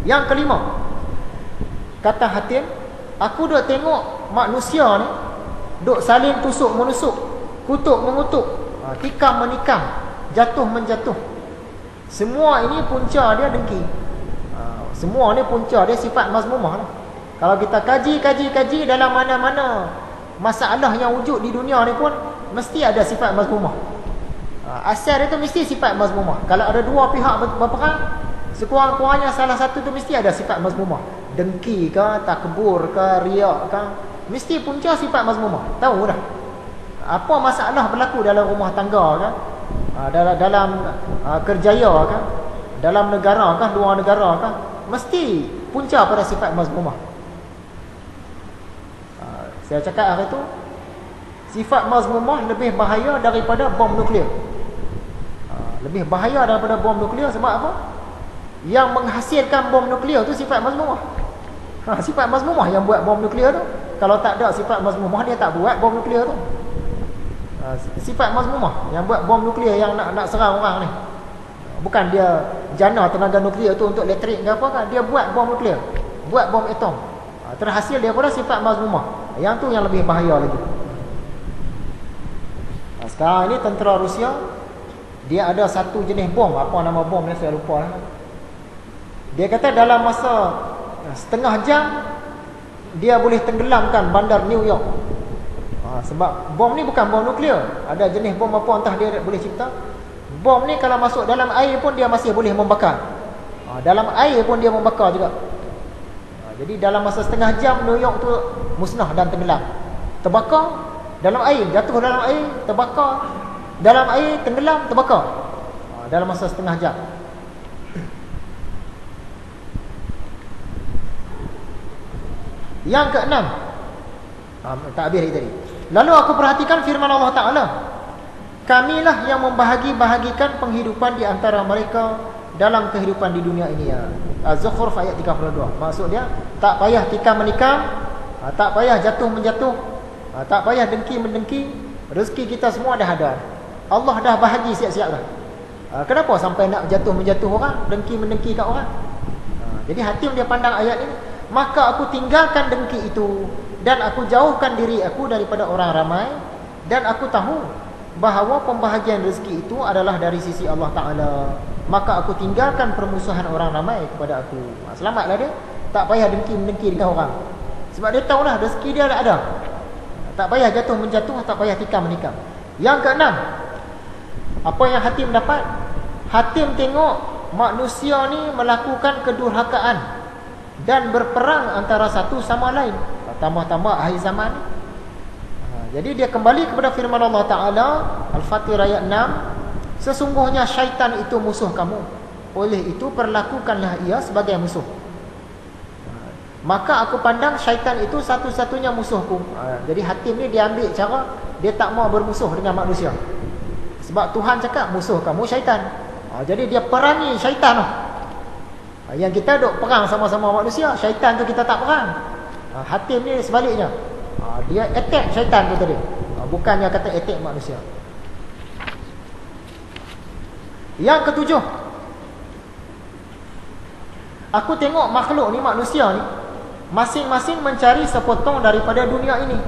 Yang kelima, kata Hatim, aku duk tengok manusia ni duk saling tusuk menusuk, kutuk mengutuk, tikam menikam, jatuh menjatuh. Semua ini punca dia dengki. Semua ni punca dia sifat mazmumah lah. Kalau kita kaji dalam mana-mana masalah yang wujud di dunia ni pun mesti ada sifat mazmumah. Asal dia tu mesti sifat mazmumah. Kalau ada dua pihak berperang, sekurang-kurangnya salah satu tu mesti ada sifat mazmumah. Dengki ke, takbur ke, riak ke, mesti punca sifat mazmumah. Tahu dah. Apa masalah berlaku dalam rumah tangga ke, dalam kerjaya ke, dalam negara ke, luar negara ke, mesti punca pada sifat mazmumah. Saya cakap hari tu, sifat mazmumah lebih bahaya daripada bom nuklear. Lebih bahaya daripada bom nuklear sebab apa? Yang menghasilkan bom nuklear tu sifat mazmumah. Sifat mazmumah yang buat bom nuklear tu. Kalau tak ada sifat mazmumah, dia tak buat bom nuklear tu. Sifat mazmumah yang buat bom nuklear yang nak serang orang ni. Bukan dia jana tenaga nuklear tu untuk elektrik ke apa kan. Dia buat bom nuklear, buat bom atom. Terhasil daripada sifat mazmumah. Yang tu yang lebih bahaya lagi. Sekarang ini tentera Rusia, dia ada satu jenis bom. Apa nama bom ni saya lupa lah. Dia kata dalam masa setengah jam dia boleh tenggelamkan bandar New York. Sebab bom ni bukan bom nuklear. Ada jenis bom apa entah dia boleh cipta. Bom ni kalau masuk dalam air pun dia masih boleh membakar. Dalam air pun dia membakar juga. Jadi dalam masa setengah jam New York tu musnah dan tenggelam. Terbakar dalam air, jatuh dalam air, terbakar dalam air, tenggelam, terbakar dalam masa setengah jam. Yang keenam, tak habis tadi. Lalu aku perhatikan firman Allah Ta'ala, kamilah yang membahagi-bahagikan penghidupan di antara mereka dalam kehidupan di dunia ini. Az-Zukhruf ayat 32. Maksud dia, tak payah tikam menikam, tak payah jatuh menjatuh, tak payah dengki mendengki. Rezeki kita semua dah ada. Allah dah bahagi siap-siap dah. Kenapa sampai nak jatuh menjatuh orang, dengki mendengki kat orang? Jadi Hatim dia pandang ayat ini, maka aku tinggalkan dengki itu dan aku jauhkan diri aku daripada orang ramai, dan aku tahu bahawa pembahagian rezeki itu adalah dari sisi Allah Ta'ala. Maka aku tinggalkan permusuhan orang ramai kepada aku. Selamatlah dia. Tak payah dengki-mendengki dengan orang. Sebab dia tahulah rezeki dia ada. Tak payah jatuh menjatuh, tak payah tikam menikam. Yang keenam, apa yang Hatim dapat? Hatim tengok manusia ni melakukan kedurhakaan dan berperang antara satu sama lain. Tambah-tambah akhir zaman ni. Jadi dia kembali kepada firman Allah Ta'ala, Al-Fatir ayat 6, sesungguhnya syaitan itu musuh kamu, oleh itu perlakukanlah ia sebagai musuh. Maka aku pandang syaitan itu satu-satunya musuhku. Jadi Hatim ni dia ambil cara, dia tak mau bermusuh dengan manusia. Sebab Tuhan cakap musuh kamu syaitan. Jadi dia perangi syaitan. Yang kita duk perang sama-sama manusia, syaitan tu kita tak perang. Hatim ni sebaliknya, dia attack syaitan tu tadi, bukannya kata attack manusia. Yang ketujuh, aku tengok makhluk ni, manusia ni, masing-masing mencari sepotong daripada dunia ini.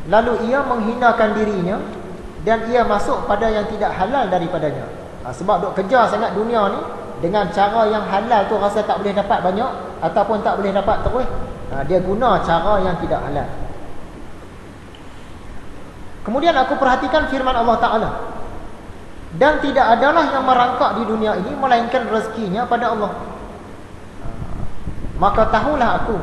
Lalu ia menghinakan dirinya dan ia masuk pada yang tidak halal daripadanya. Sebab duk kejar sangat dunia ni, dengan cara yang halal tu rasa tak boleh dapat banyak ataupun tak boleh dapat terus, dia guna cara yang tidak halal. Kemudian aku perhatikan firman Allah Ta'ala, dan tidak adalah yang merangkak di dunia ini melainkan rezekinya pada Allah. Maka tahulah aku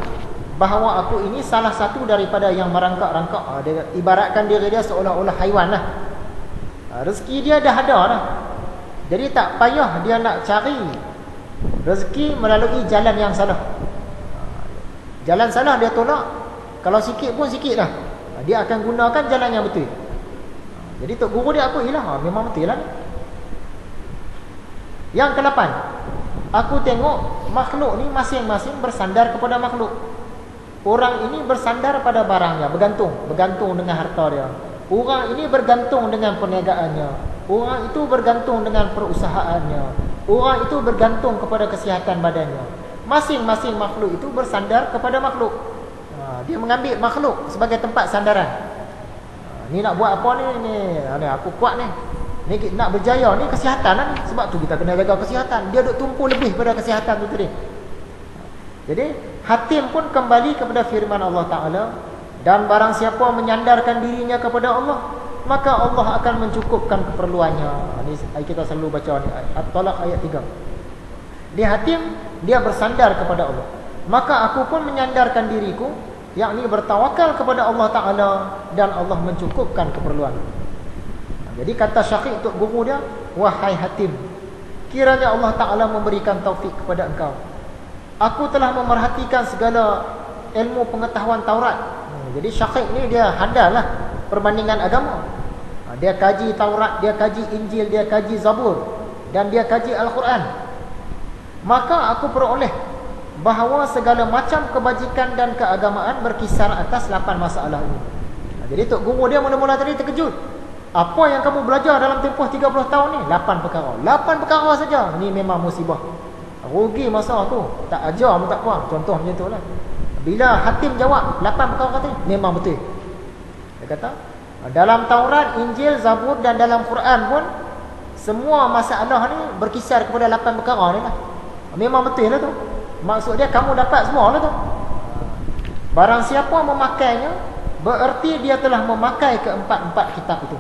bahawa aku ini salah satu daripada yang merangkak-rangkak. Dia ibaratkan diri dia seolah-olah haiwan lah. Rezeki dia dah ada dah. Jadi tak payah dia nak cari rezeki melalui jalan yang salah. Jalan salah dia tolak. Kalau sikit pun sikit dah, dia akan gunakan jalan yang betul. Jadi tok guru dia aku ialah memang betul lah. Yang ke-8, aku tengok makhluk ni masing-masing bersandar kepada makhluk. Orang ini bersandar pada barangnya, bergantung dengan harta dia. Orang ini bergantung dengan perniagaannya. Orang itu bergantung dengan perusahaannya. Orang itu bergantung kepada kesihatan badannya. Masing-masing makhluk itu bersandar kepada makhluk. Dia mengambil makhluk sebagai tempat sandaran. Ni nak buat apa ni aku kuat ni. Ni nak berjaya ni kesihatan lah ni. Sebab tu kita kena jaga kesihatan. Dia duk tumpu lebih pada kesihatan tu tadi. Jadi Hatim pun kembali kepada firman Allah Ta'ala. Dan barang siapa menyandarkan dirinya kepada Allah, maka Allah akan mencukupkan keperluannya. Ini kita selalu baca ni, At-Talaq ayat 3. Di Hatim, dia bersandar kepada Allah. Maka aku pun menyandarkan diriku, yakni bertawakal kepada Allah Ta'ala, dan Allah mencukupkan keperluan. Jadi kata Syafiq untuk guru dia, wahai Hatim, kiranya Allah Ta'ala memberikan taufik kepada engkau. Aku telah memerhatikan segala ilmu pengetahuan Taurat. Jadi Syafiq ni dia handal lah perbandingan agama. Dia kaji Taurat, dia kaji Injil, dia kaji Zabur, dan dia kaji Al-Quran. Maka aku peroleh bahawa segala macam kebajikan dan keagamaan berkisar atas 8 masalah ini. Jadi Tok Guru dia mula-mula tadi terkejut. Apa yang kamu belajar dalam tempoh 30 tahun ni? 8 perkara. 8 perkara saja. Ini memang musibah. Rugi masa tu. Tak ajar pun tak apa. Contoh macam tu lah. Bila Hatim jawab 8 perkara tadi, memang betul. Dia kata, dalam Taurat, Injil, Zabur dan dalam Quran pun semua masalah ni berkisar kepada 8 perkara ni lah. Memang betul lah tu. Maksud dia kamu dapat semua lah tu. Barang siapa memakainya, bererti dia telah memakai keempat-empat kitab itu.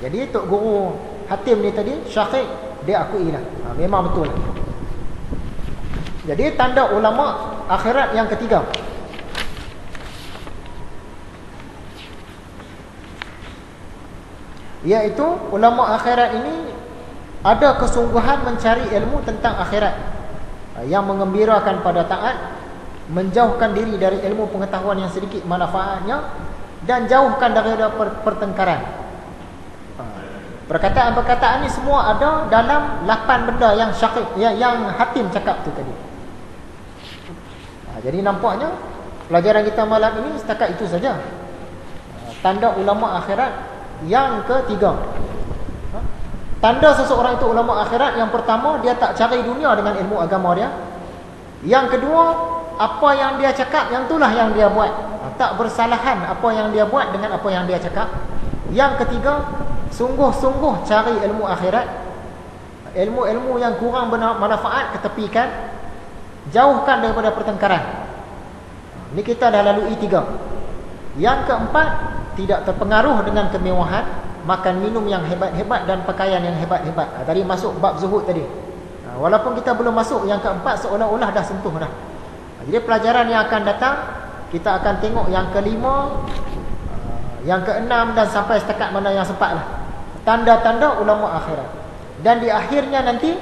Jadi Tok Guru Hatim ni tadi, Syafiq, dia akui lah. Memang betul lah. Jadi tanda ulama akhirat yang ketiga, iaitu ulama akhirat ini ada kesungguhan mencari ilmu tentang akhirat, yang mengembirakan pada taat, menjauhkan diri dari ilmu pengetahuan yang sedikit manfaatnya, dan jauhkan daripada pertengkaran. Perkataan-perkataan ini semua ada dalam 8 benda yang Syafiq, yang Hatim cakap tu tadi. Jadi nampaknya pelajaran kita malam ini setakat itu saja. Tanda ulama akhirat yang ketiga. Tanda seseorang itu ulama akhirat, yang pertama, dia tak cari dunia dengan ilmu agama dia. Yang kedua, apa yang dia cakap, yang itulah yang dia buat. Tak bersalahan apa yang dia buat dengan apa yang dia cakap. Yang ketiga, sungguh-sungguh cari ilmu akhirat. Ilmu-ilmu yang kurang bermanfaat ketepikan. Jauhkan daripada pertengkaran. Ini kita dah lalui 3. Yang keempat, tidak terpengaruh dengan kemewahan, makan minum yang hebat-hebat dan pakaian yang hebat-hebat. Tadi masuk bab zuhud tadi. Walaupun kita belum masuk yang keempat, seolah-olah dah sentuh dah. Jadi pelajaran yang akan datang, kita akan tengok yang kelima, yang keenam, dan sampai setakat mana yang sempat lah. Tanda-tanda ulama akhirat. Dan di akhirnya nanti,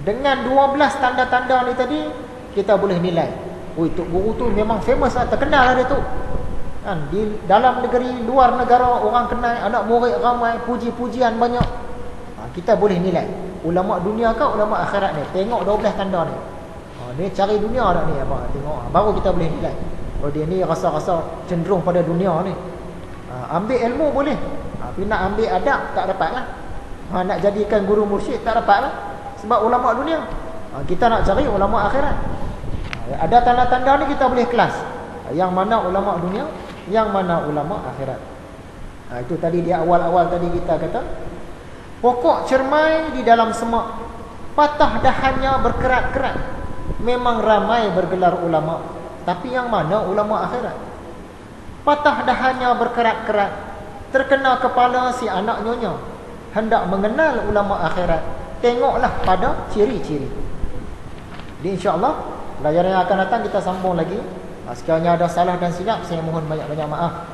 dengan 12 tanda-tanda ni tadi, kita boleh nilai. Tok Guru tu memang famous lah, terkenal lah dia tu. Di dalam negeri, luar negara, orang kenal, anak murid ramai, puji-pujian banyak. Kita boleh nilai ulama dunia ke ulama akhirat ni. Tengok 12 tanda ni. Ni cari dunia tak ni apa? Tengok, baru kita boleh nilai. Oh, dia ni rasa-rasa cenderung pada dunia ni. Ambil ilmu boleh, tapi nak ambil adab tak dapat lah. Nak jadikan guru mursyid tak dapat lah. Sebab ulama dunia. Kita nak cari ulama akhirat. Ada tanda-tanda ni kita boleh kelas. Yang mana ulama dunia, yang mana ulama akhirat. Itu tadi di awal-awal tadi kita kata, pokok cermai di dalam semak, patah dahannya berkerat-kerat. Memang ramai bergelar ulama, tapi yang mana ulama akhirat? Patah dahannya berkerat-kerat, terkena kepala si anak nyonya. Hendak mengenal ulama akhirat, tengoklah pada ciri-ciri. Jadi insya-Allah pelajaran yang akan datang kita sambung lagi. Sekiranya ada salah dan silap, saya mohon banyak-banyak maaf.